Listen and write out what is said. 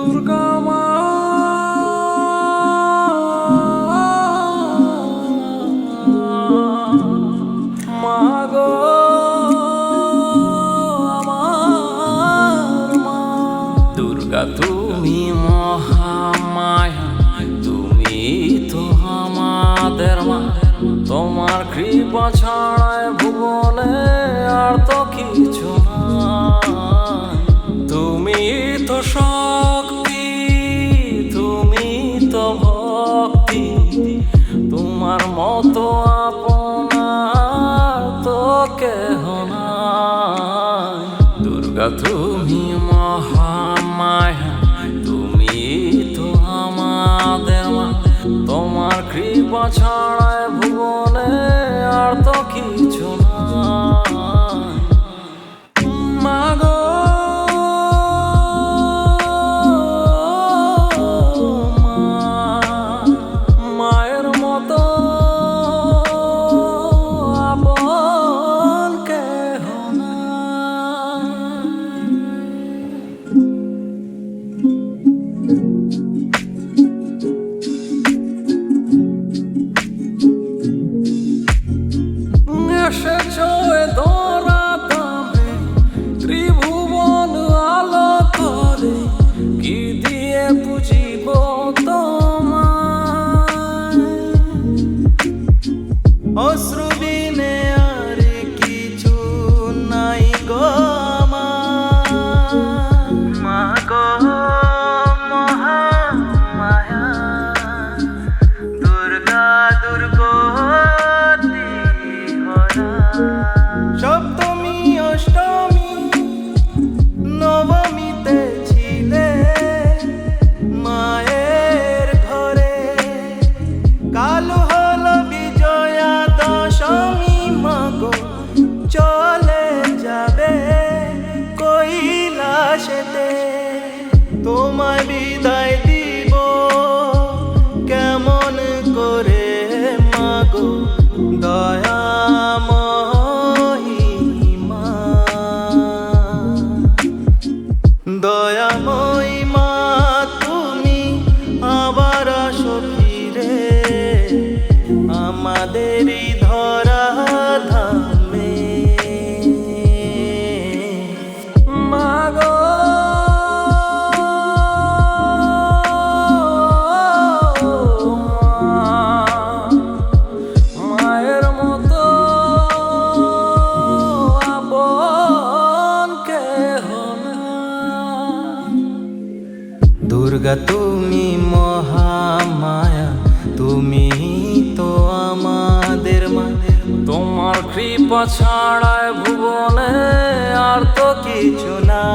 দুর্গা মা মাগো আমার মা। দুর্গা তুমি মহামায়া, তুমি তো আমাদের মা। তোমার কৃপা ছাড়ায় ভুবনে আর তো কিছু না। তুমি তো শক্তি, তুমি তো ভক্তি, তোমার মতো আপনার তো কেহ নাই। দুর্গা তুমি মহামায়া, তুমি তো আমাদের মা। তোমার কৃপা ছাড়ায় ভুবনে আর তো কিছু না। মাগো মায়ের মতো আপন কেহ এসেছো এ ধরাধামে, ত্রিভুবন আলো করে, কি দিয়ে বুঝিব তোমায়? অশ্রু বিনে আর কিছু নাই গো আমার। মা গো মহামায়া, দুর্গা দুর্গতি হরা। সপ্তমী অষ্টমী নবমীতে ছিলে মায়ের ঘরে। কাল হলো বিজয়া দশমী, মাগো চলে যাবে কৈলাসেতে। তোমায় বিদায় দিব কেমন করে মাগো দয়াময়ী মা। দয়াময়ী মা তুমি আবার আসো ফিরে আমাদেরই ধরা ধামে। মাগো মায়ের মতো আপন কেহ নাই। দুর্গা তুমি মহামায়া, তুমি তো আমাদের মা। তোমার কৃপা ছাড়ায় ভুবনে আর তো কিছু না।